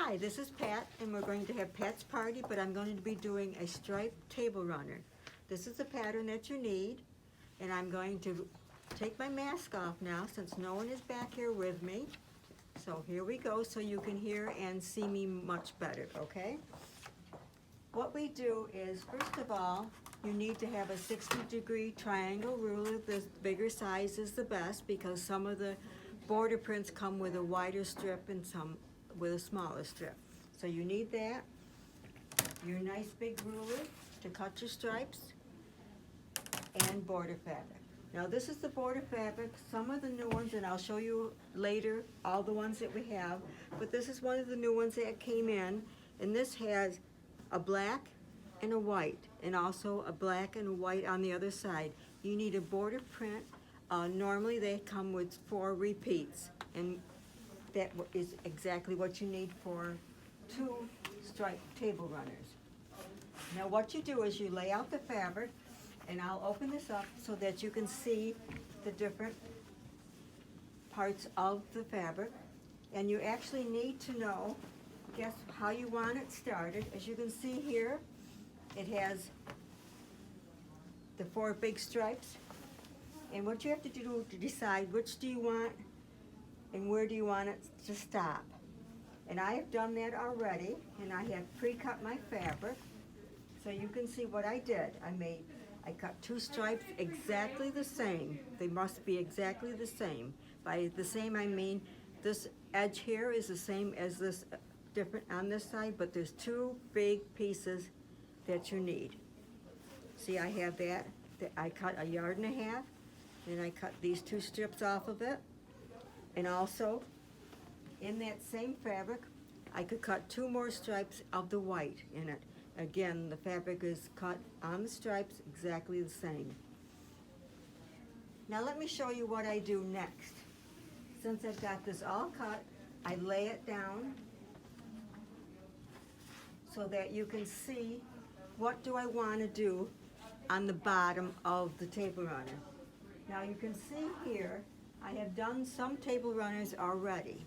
Hi, this is Pat, and we're going to have Pat's party, but I'm going to be doing a striped table runner. This is the pattern that you need, and I'm going to take my mask off now since no one is back here with me. So here we go, so you can hear and see me much better, okay? What we do is, first of all, you need to have a 60-degree triangle ruler. The bigger size is the best because some of the border prints come with a wider strip and some with a smaller strip. So you need that, your nice big ruler to cut your stripes, and border fabric. Now this is the border fabric, some of the new ones, and I'll show you later all the ones that we have, but this is one of the new ones that came in, and this has a black and a white, and also a black and a white on the other side. You need a border print. Normally they come with 4 repeats, and that is exactly what you need for 2 striped table runners. Now what you do is you lay out the fabric, and I'll open this up so that you can see the different parts of the fabric. And you actually need to know, guess how you want it started. As you can see here, it has the 4 big stripes. And what you have to do to decide which do you want and where do you want it to stop. And I have done that already, and I have pre-cut my fabric. So you can see what I did. I cut 2 stripes exactly the same. They must be exactly the same. By the same I mean this edge here is the same as this different on this side, but there's 2 big pieces that you need. See, I have that I cut 1.5 yards, and I cut these 2 strips off of it. And also, in that same fabric, I could cut 2 more stripes of the white in it. Again, the fabric is cut on the stripes exactly the same. Now let me show you what I do next. Since I've got this all cut, I lay it down so that you can see what do I want to do on the bottom of the table runner. Now you can see here, I have done some table runners already.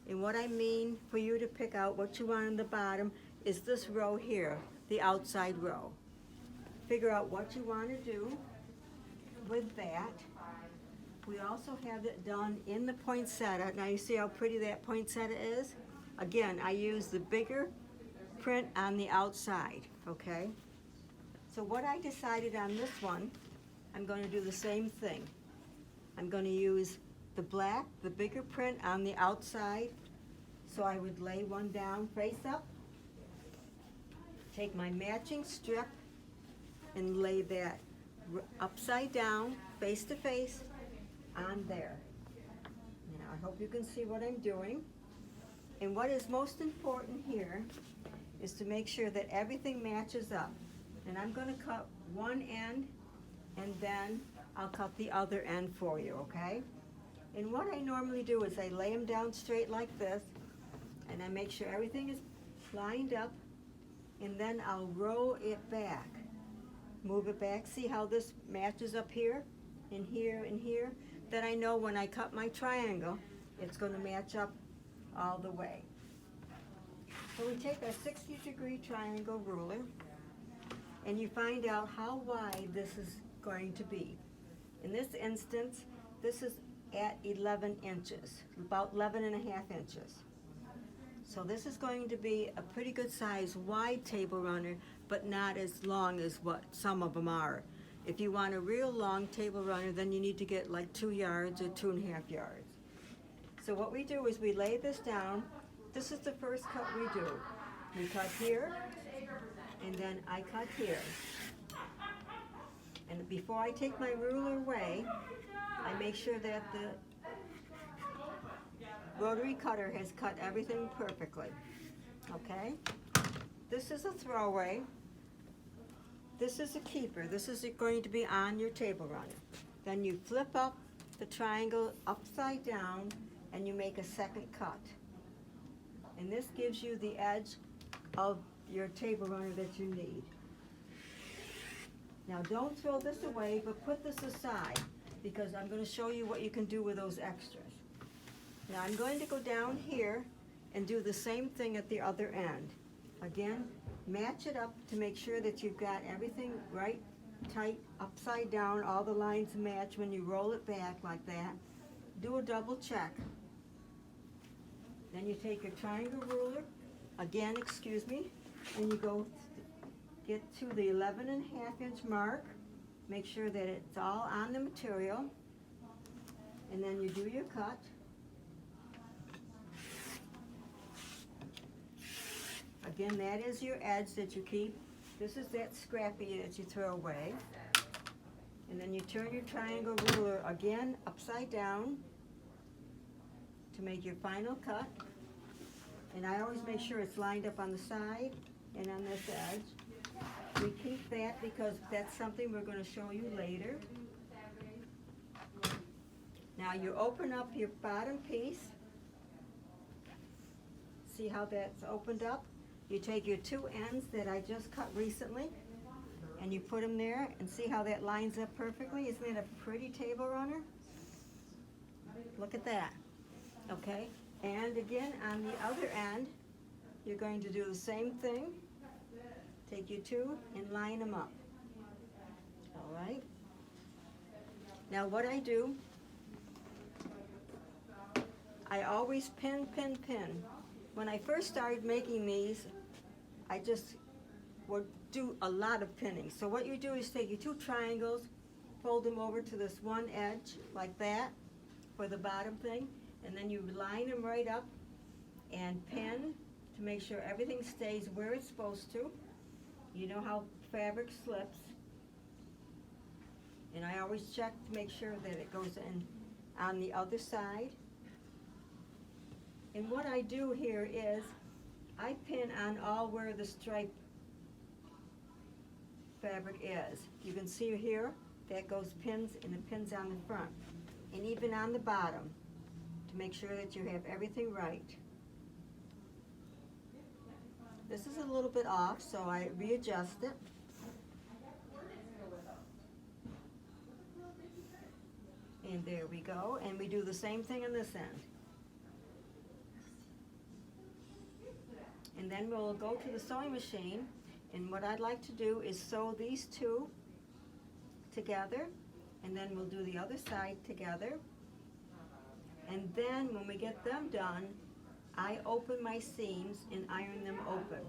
And what I mean for you to pick out what you want on the bottom is this row here, the outside row. Figure out what you want to do with that. We also have it done in the poinsettia. Now you see how pretty that poinsettia is? Again, I use the bigger print on the outside, okay? So what I decided on this one, I'm going to do the same thing. I'm going to use the black, the bigger print on the outside. So I would lay one down face up, take my matching strip and lay that upside down, face to face on there. Now I hope you can see what I'm doing. And what is most important here is to make sure that everything matches up. And I'm going to cut one end, and then I'll cut the other end for you, okay? And what I normally do is I lay them down straight like this, and I make sure everything is lined up, and then I'll roll it back. Move it back. See how this matches up here, and here, and here? Then I know when I cut my triangle, it's going to match up all the way. So we take a 60-degree triangle ruler, and you find out how wide this is going to be. In this instance, this is at 11 inches, about 11.5 inches. So this is going to be a pretty good size wide table runner, but not as long as what some of them are. If you want a real long table runner, then you need to get like 2 yards or 2.5 yards. So what we do is we lay this down. This is the first cut we do. We cut here, and then I cut here. And before I take my ruler away, I make sure that the rotary cutter has cut everything perfectly, okay? This is a throwaway. This is a keeper. This is going to be on your table runner. Then you flip up the triangle upside down, and you make a second cut. And this gives you the edge of your table runner that you need. Now don't throw this away, but put this aside, because I'm going to show you what you can do with those extras. Now I'm going to go down here and do the same thing at the other end. Again, match it up to make sure that you've got everything right, tight, upside down, all the lines match when you roll it back like that. Do a double check. Then you take your triangle ruler, again, excuse me, and you go get to the 11.5-inch mark. Make sure that it's all on the material, and then you do your cut. Again, that is your edge that you keep. This is that scrappy that you throw away. And then you turn your triangle ruler again upside down to make your final cut. And I always make sure it's lined up on the side and on this edge. We keep that because that's something we're going to show you later. Now you open up your bottom piece. See how that's opened up? You take your two ends that I just cut recently and you put them there, and see how that lines up perfectly? Isn't that a pretty table runner? Look at that. Okay, and again on the other end, you're going to do the same thing. Take your two and line them up. All right. Now what I do, I always pin, pin, pin. When I first started making these, I just would do a lot of pinning. So what you do is take your two triangles, fold them over to this one edge like that for the bottom thing, and then you line them right up and pin to make sure everything stays where it's supposed to. You know how fabric slips. And I always check to make sure that it goes in on the other side. And what I do here is I pin on all where the stripe fabric is. You can see here, that goes pins, and the pins on the front. And even on the bottom, to make sure that you have everything right. This is a little bit off, so I readjust it. And there we go, and we do the same thing on this end. And then we'll go to the sewing machine, and what I'd like to do is sew these two together, and then we'll do the other side together. And then when we get them done, I open my seams and iron them open.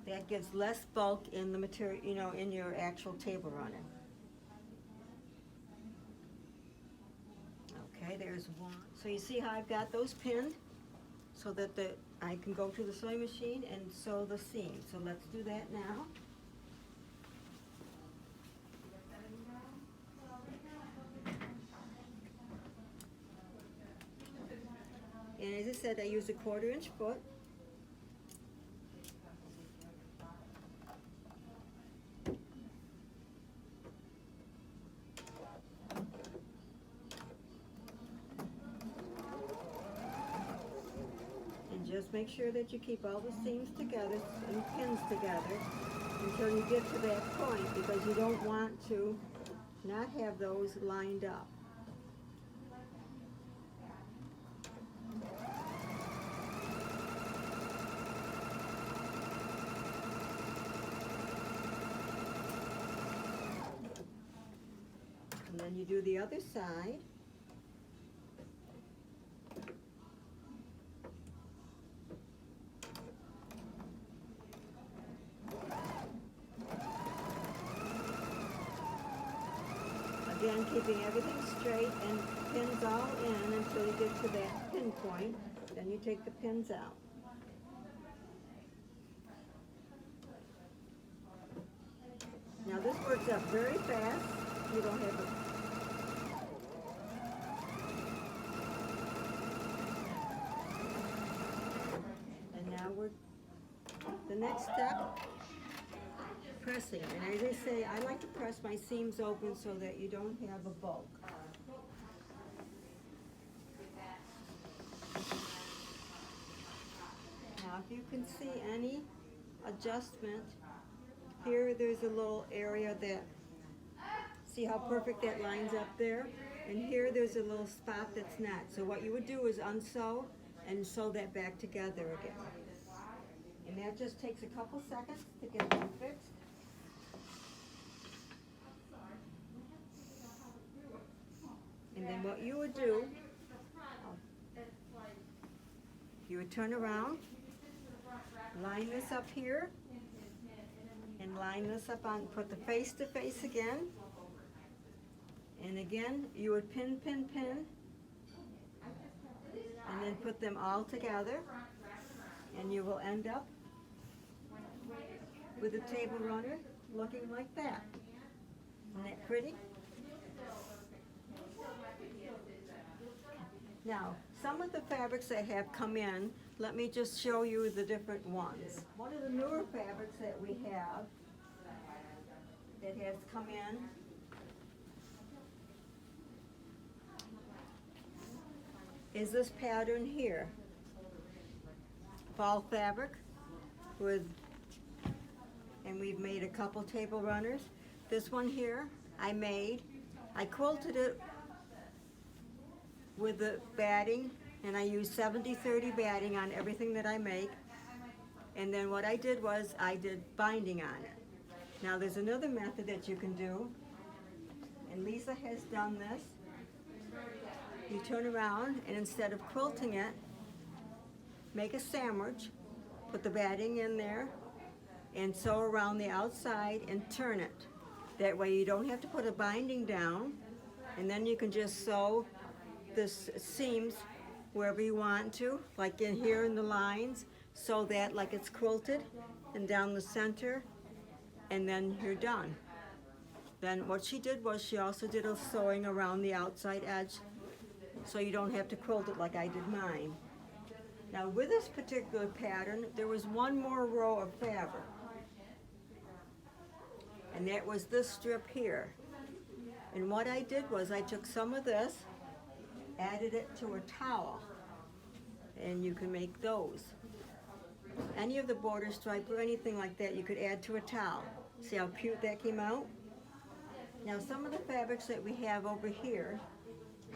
That gives less bulk in the material, you know, in your actual table runner. Okay, there's one. So you see how I've got those pinned so that I can go to the sewing machine and sew the seam. So let's do that now. And as I said, I use a 1/4-inch foot. And just make sure that you keep all the seams together and pins together until you get to that point, because you don't want to not have those lined up. And then you do the other side. Again, keeping everything straight and pins all in until you get to that pin point. Then you take the pins out. Now this works up very fast. You don't have it. And now the next step, pressing. And as I say, I like to press my seams open so that you don't have a bulk. Now if you can see any adjustment, here there's a little area that, see how perfect that lines up there? And here there's a little spot that's not. So what you would do is unsew and sew that back together again. And that just takes a couple seconds to get them fixed. And then what you would do, you would turn around, line this up here, and line this up on, put the face to face again. And again, you would pin, pin, pin, and then put them all together, and you will end up with a table runner looking like that. Isn't that pretty? Now, some of the fabrics that have come in, let me just show you the different ones. One of the newer fabrics that we have that has come in is this pattern here. Fall fabric with, and we've made a couple table runners. This one here I quilted it with the batting, and I used 70-30 batting on everything that I make. And then what I did was I did binding on it. Now there's another method that you can do, and Lisa has done this. You turn around, and instead of quilting it, make a sandwich, put the batting in there, and sew around the outside and turn it. That way you don't have to put a binding down, and then you can just sew this seams wherever you want to, like in here in the lines, sew that like it's quilted, and down the center, and then you're done. Then what she did was she also did a sewing around the outside edge, so you don't have to quilt it like I did mine. Now with this particular pattern, there was one more row of fabric, and that was this strip here. And what I did was I took some of this, added it to a towel, and you can make those. Any of the border stripe or anything like that you could add to a towel. See how cute that came out? Now some of the fabrics that we have over here,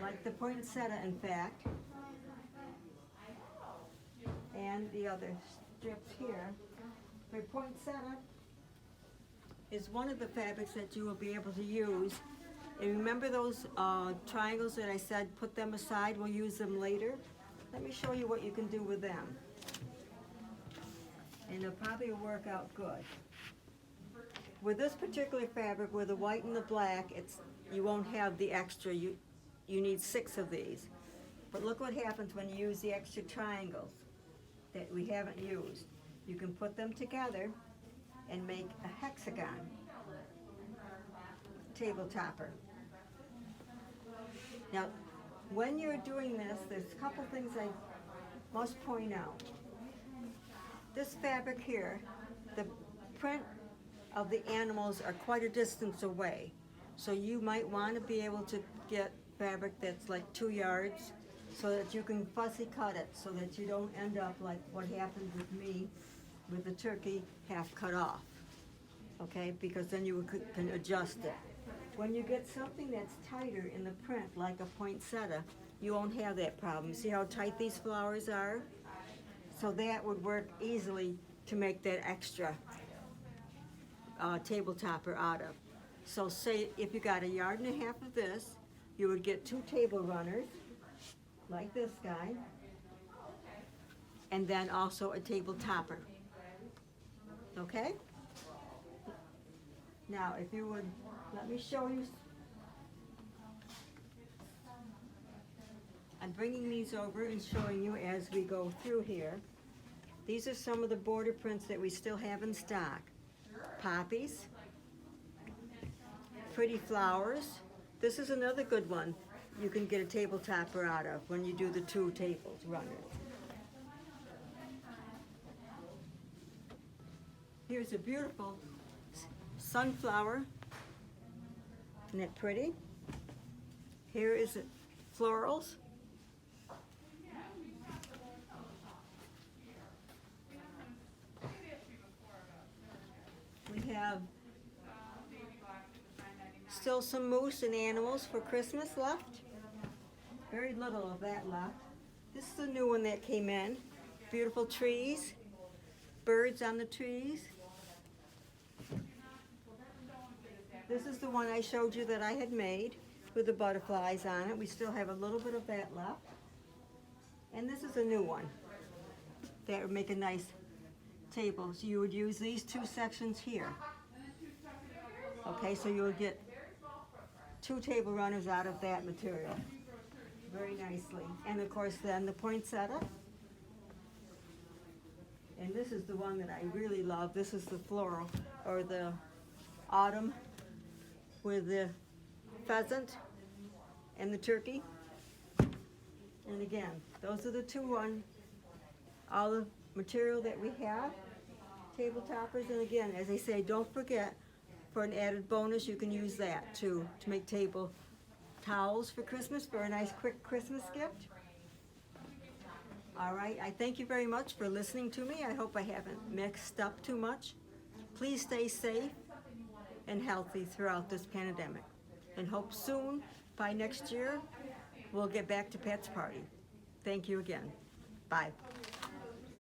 like the poinsettia in fact, and the other strips here. The poinsettia is one of the fabrics that you will be able to use. And remember those triangles that I said put them aside, we'll use them later? Let me show you what you can do with them. And it'll probably work out good. With this particular fabric, with the white and the black, you won't have the extra. You need 6 of these. But look what happens when you use the extra triangles that we haven't used. You can put them together and make a hexagon table topper. Now, when you're doing this, there's a couple things I must point out. This fabric here, the print of the animals are quite a distance away. So you might want to be able to get fabric that's like 2 yards so that you can fussy cut it so that you don't end up like what happened with me with the turkey half cut off. Okay, because then you can adjust it. When you get something that's tighter in the print, like a poinsettia, you won't have that problem. See how tight these flowers are? So that would work easily to make that extra table topper out of. So say if you got 1.5 yards of this, you would get 2 table runners, like this guy, and then also a table topper. Okay? Now, if you would, let me show you. I'm bringing these over and showing you as we go through here. These are some of the border prints that we still have in stock. Poppies, pretty flowers. This is another good one you can get a table topper out of when you do the 2 tables runners. Here's a beautiful sunflower. Isn't that pretty? Here is florals. We have still some moose and animals for Christmas left. Very little of that left. This is a new one that came in. Beautiful trees, birds on the trees. This is the one I showed you that I had made with the butterflies on it. We still have a little bit of that left. And this is a new one that would make a nice table. So you would use these two sections here. Okay, so you would get 2 table runners out of that material very nicely. And of course then the poinsettia. And this is the one that I really love. This is the floral, or the autumn, with the pheasant and the turkey. And again, those are the 2 all the material that we have, table toppers. And again, as I say, don't forget, for an added bonus, you can use that too, to make table towels for Christmas, for a nice quick Christmas gift. All right, I thank you very much for listening to me. I hope I haven't mixed up too much. Please stay safe and healthy throughout this pandemic. And hope soon, by next year, we'll get back to Pet's Party. Thank you again. Bye.